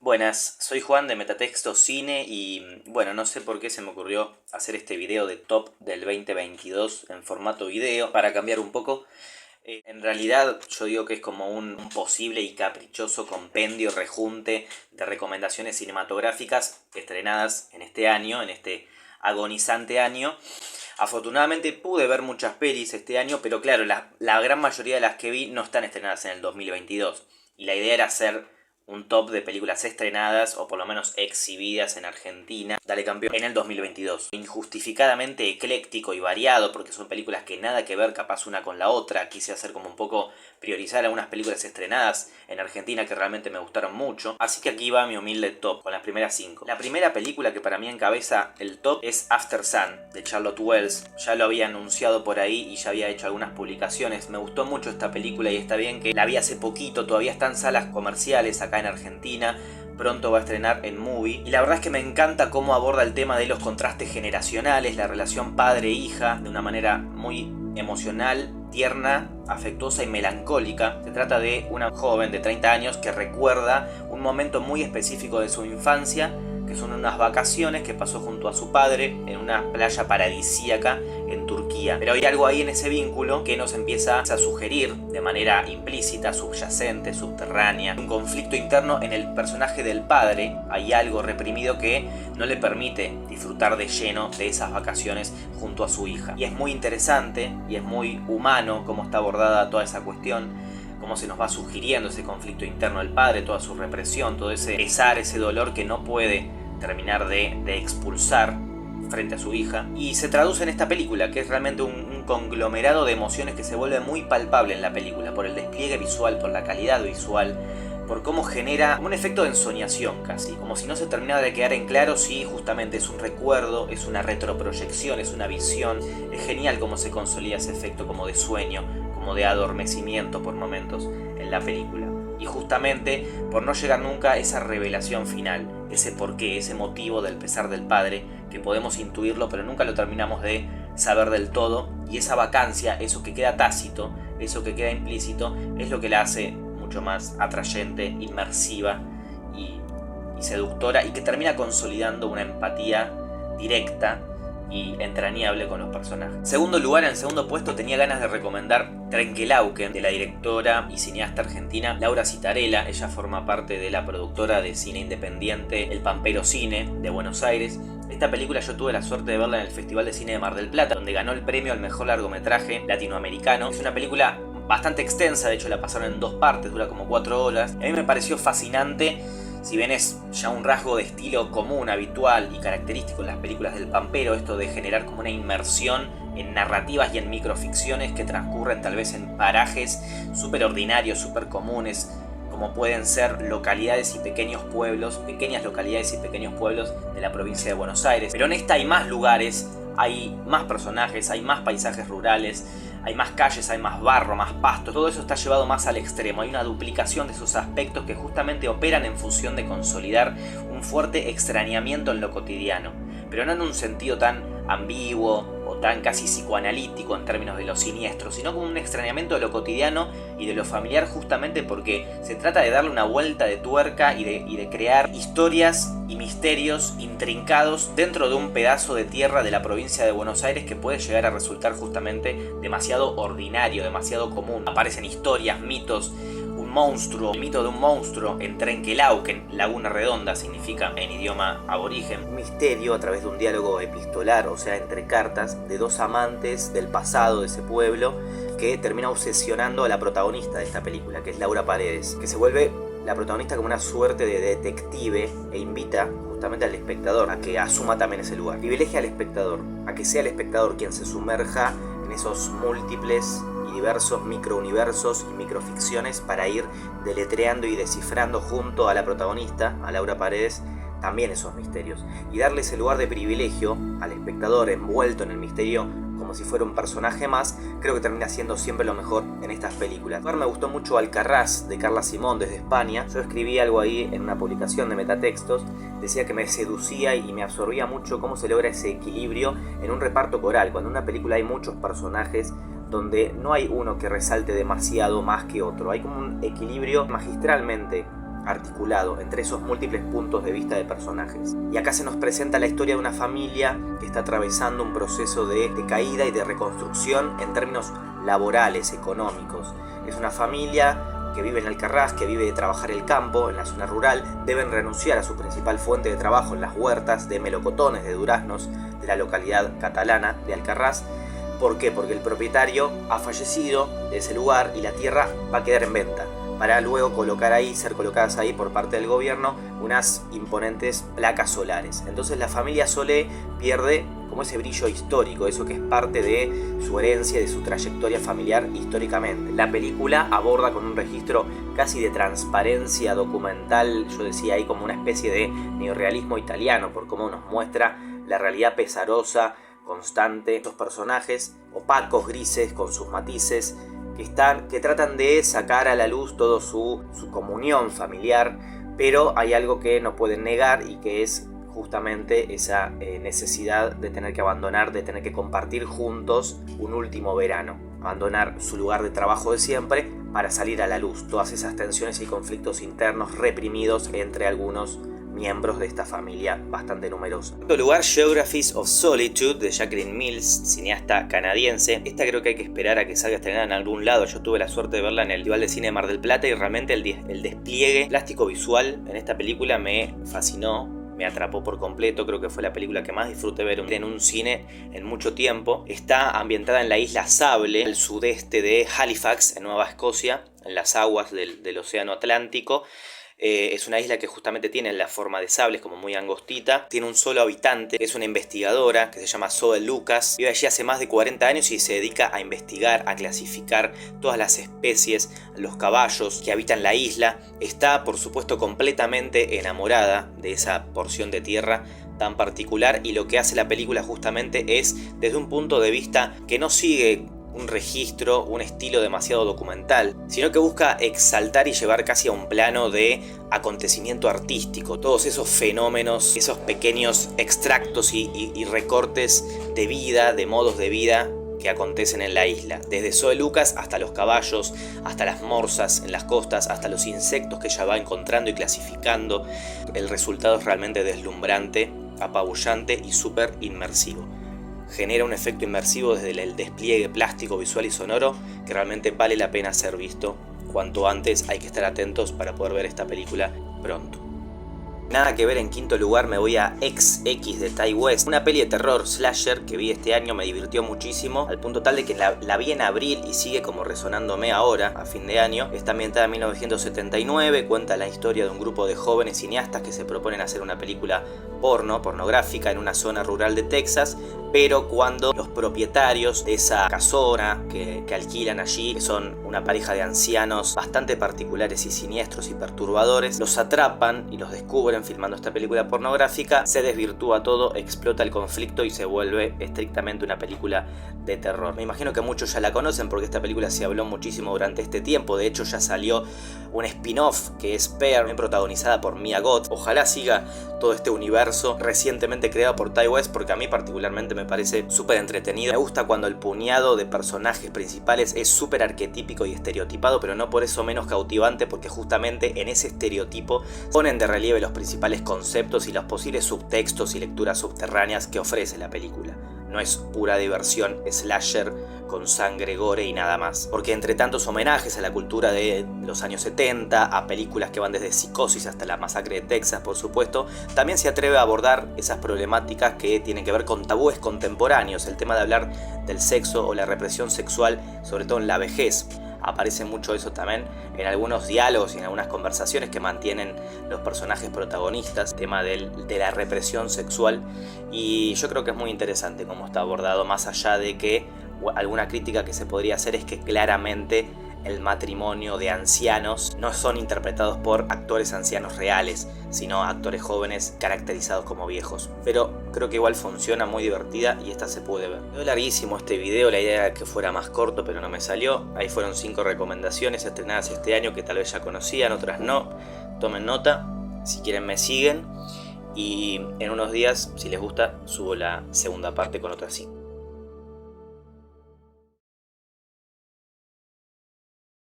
Buenas, soy Juan de Metatexto Cine y bueno, no sé por qué se me ocurrió hacer este video de top del 2022 en formato video para cambiar un poco. En realidad yo digo que es como un posible y caprichoso compendio rejunte de recomendaciones cinematográficas estrenadas en este año, en este agonizante año. Afortunadamente pude ver muchas pelis este año, pero claro, la gran mayoría de las que vi no están estrenadas en el 2022. Y la idea era hacer un top de películas estrenadas o por lo menos exhibidas en Argentina, dale campeón, en el 2022. Injustificadamente ecléctico y variado, porque son películas que nada que ver capaz una con la otra. Quise hacer como un poco priorizar algunas películas estrenadas en Argentina que realmente me gustaron mucho. Así que aquí va mi humilde top con las primeras 5. La primera película que para mí encabeza el top es After Sun, de Charlotte Wells. Ya lo había anunciado por ahí y ya había hecho algunas publicaciones. Me gustó mucho esta película y está bien que la vi hace poquito, todavía está en salas comerciales acá en Argentina. Pronto va a estrenar en Movie. Y la verdad es que me encanta cómo aborda el tema de los contrastes generacionales, la relación padre-hija, de una manera muy emocional, tierna, afectuosa y melancólica. Se trata de una joven de 30 años que recuerda un momento muy específico de su infancia, que son unas vacaciones que pasó junto a su padre en una playa paradisíaca en Turquía. Pero hay algo ahí en ese vínculo que nos empieza a sugerir de manera implícita, subyacente, subterránea, un conflicto interno en el personaje del padre. Hay algo reprimido que no le permite disfrutar de lleno de esas vacaciones junto a su hija. Y es muy interesante y es muy humano cómo está abordada toda esa cuestión, cómo se nos va sugiriendo ese conflicto interno del padre, toda su represión, todo ese pesar, ese dolor que no puede terminar de expulsar frente a su hija. Y se traduce en esta película, que es realmente un conglomerado de emociones que se vuelve muy palpable en la película, por el despliegue visual, por la calidad visual, por cómo genera un efecto de ensoñación casi, como si no se terminara de quedar en claro si justamente es un recuerdo, es una retroproyección, es una visión. Es genial cómo se consolida ese efecto como de sueño, como de adormecimiento por momentos en la película. Y justamente por no llegar nunca a esa revelación final, ese porqué, ese motivo del pesar del padre, que podemos intuirlo pero nunca lo terminamos de saber del todo. Y esa vacancia, eso que queda tácito, eso que queda implícito, es lo que la hace mucho más atrayente, inmersiva y seductora, y que termina consolidando una empatía directa y entrañable con los personajes. Segundo lugar, en segundo puesto tenía ganas de recomendar Trenquelauquen, de la directora y cineasta argentina Laura Citarella. Ella forma parte de la productora de cine independiente El Pampero Cine de Buenos Aires. Esta película yo tuve la suerte de verla en el Festival de Cine de Mar del Plata, donde ganó el premio al mejor largometraje latinoamericano. Es una película bastante extensa, de hecho la pasaron en 2 partes, dura como 4 horas. A mí me pareció fascinante. Si bien es ya un rasgo de estilo común, habitual y característico en las películas del Pampero, esto de generar como una inmersión en narrativas y en microficciones que transcurren tal vez en parajes súper ordinarios, súper comunes, como pueden ser localidades y pequeños pueblos, pequeñas localidades y pequeños pueblos de la provincia de Buenos Aires. Pero en esta hay más lugares, hay más personajes, hay más paisajes rurales, hay más calles, hay más barro, más pasto. Todo eso está llevado más al extremo. Hay una duplicación de esos aspectos que justamente operan en función de consolidar un fuerte extrañamiento en lo cotidiano, pero no en un sentido tan ambiguo o tan casi psicoanalítico en términos de lo siniestro, sino como un extrañamiento de lo cotidiano y de lo familiar, justamente porque se trata de darle una vuelta de tuerca y de crear historias y misterios intrincados dentro de un pedazo de tierra de la provincia de Buenos Aires que puede llegar a resultar justamente demasiado ordinario, demasiado común. Aparecen historias, mitos, un monstruo, el mito de un monstruo en Trenquelauquen, Laguna Redonda significa en idioma aborigen. Un misterio a través de un diálogo epistolar, o sea, entre cartas, de 2 amantes del pasado de ese pueblo, que termina obsesionando a la protagonista de esta película, que es Laura Paredes, que se vuelve la protagonista como una suerte de detective e invita justamente al espectador a que asuma también ese lugar. Privilegia al espectador, a que sea el espectador quien se sumerja en esos múltiples y diversos microuniversos y microficciones para ir deletreando y descifrando junto a la protagonista, a Laura Paredes, también esos misterios, y darle ese lugar de privilegio al espectador envuelto en el misterio como si fuera un personaje más. Creo que termina siendo siempre lo mejor en estas películas. Me gustó mucho Alcarrás, de Carla Simón, desde España. Yo escribí algo ahí en una publicación de Metatextos, decía que me seducía y me absorbía mucho cómo se logra ese equilibrio en un reparto coral, cuando en una película hay muchos personajes donde no hay uno que resalte demasiado más que otro. Hay como un equilibrio magistralmente articulado entre esos múltiples puntos de vista de personajes. Y acá se nos presenta la historia de una familia que está atravesando un proceso de caída y de reconstrucción en términos laborales, económicos. Es una familia que vive en Alcarrás, que vive de trabajar el campo, en la zona rural. Deben renunciar a su principal fuente de trabajo en las huertas de melocotones, de duraznos, de la localidad catalana de Alcarrás. ¿Por qué? Porque el propietario ha fallecido de ese lugar y la tierra va a quedar en venta, para luego ser colocadas ahí por parte del gobierno unas imponentes placas solares. Entonces la familia Solé pierde como ese brillo histórico, eso que es parte de su herencia, de su trayectoria familiar históricamente. La película aborda con un registro casi de transparencia documental, yo decía ahí como una especie de neorrealismo italiano, por cómo nos muestra la realidad pesarosa, constante, estos personajes opacos, grises, con sus matices, que tratan de sacar a la luz toda su comunión familiar, pero hay algo que no pueden negar y que es justamente esa necesidad de tener que abandonar, de tener que compartir juntos un último verano, abandonar su lugar de trabajo de siempre para salir a la luz, todas esas tensiones y conflictos internos reprimidos entre algunos miembros de esta familia bastante numerosa. En segundo lugar, Geographies of Solitude de Jacqueline Mills, cineasta canadiense. Esta creo que hay que esperar a que salga estrenada en algún lado. Yo tuve la suerte de verla en el Festival de Cine de Mar del Plata y realmente el despliegue plástico visual en esta película me fascinó, me atrapó por completo. Creo que fue la película que más disfruté ver en un cine en mucho tiempo. Está ambientada en la isla Sable, al sudeste de Halifax, en Nueva Escocia, en las aguas del Océano Atlántico. Es una isla que justamente tiene la forma de sables, como muy angostita. Tiene un solo habitante, es una investigadora que se llama Zoe Lucas. Vive allí hace más de 40 años y se dedica a investigar, a clasificar todas las especies, los caballos que habitan la isla. Está, por supuesto, completamente enamorada de esa porción de tierra tan particular, y lo que hace la película justamente es desde un punto de vista que no sigue un registro, un estilo demasiado documental, sino que busca exaltar y llevar casi a un plano de acontecimiento artístico, todos esos fenómenos, esos pequeños extractos y recortes de vida, de modos de vida que acontecen en la isla, desde Zoe Lucas hasta los caballos, hasta las morsas en las costas, hasta los insectos que ella va encontrando y clasificando. El resultado es realmente deslumbrante, apabullante y súper inmersivo. Genera un efecto inmersivo desde el despliegue plástico, visual y sonoro que realmente vale la pena ser visto. Cuanto antes hay que estar atentos para poder ver esta película pronto. Nada que ver, en quinto lugar me voy a XX de Ti West, una peli de terror slasher que vi este año, me divirtió muchísimo, al punto tal de que la vi en abril y sigue como resonándome ahora, a fin de año. Está ambientada en 1979, cuenta la historia de un grupo de jóvenes cineastas que se proponen hacer una película pornográfica en una zona rural de Texas, pero cuando los propietarios de esa casona que alquilan allí, que son una pareja de ancianos bastante particulares y siniestros y perturbadores, los atrapan y los descubren filmando esta película pornográfica, se desvirtúa todo, explota el conflicto y se vuelve estrictamente una película de terror. Me imagino que muchos ya la conocen porque esta película se habló muchísimo durante este tiempo. De hecho, ya salió un spin-off que es Pearl, protagonizada por Mia Goth. Ojalá siga todo este universo recientemente creado por Ti West, porque a mí particularmente me parece súper entretenido. Me gusta cuando el puñado de personajes principales es súper arquetípico y estereotipado, pero no por eso menos cautivante, porque justamente en ese estereotipo ponen de relieve los principales conceptos y los posibles subtextos y lecturas subterráneas que ofrece la película. No es pura diversión slasher con sangre, gore y nada más. Porque entre tantos homenajes a la cultura de los años 70, a películas que van desde Psicosis hasta La Masacre de Texas, por supuesto, también se atreve a abordar esas problemáticas que tienen que ver con tabúes contemporáneos. El tema de hablar del sexo o la represión sexual, sobre todo en la vejez. Aparece mucho eso también en algunos diálogos y en algunas conversaciones que mantienen los personajes protagonistas, tema de la represión sexual, y yo creo que es muy interesante cómo está abordado, más allá de que alguna crítica que se podría hacer es que claramente el matrimonio de ancianos no son interpretados por actores ancianos reales, sino actores jóvenes caracterizados como viejos. Pero creo que igual funciona, muy divertida y esta se puede ver. Quedó larguísimo este video, la idea era que fuera más corto pero no me salió. Ahí fueron 5 recomendaciones estrenadas este año que tal vez ya conocían, otras no. Tomen nota, si quieren me siguen y en unos días, si les gusta, subo la segunda parte con otras 5.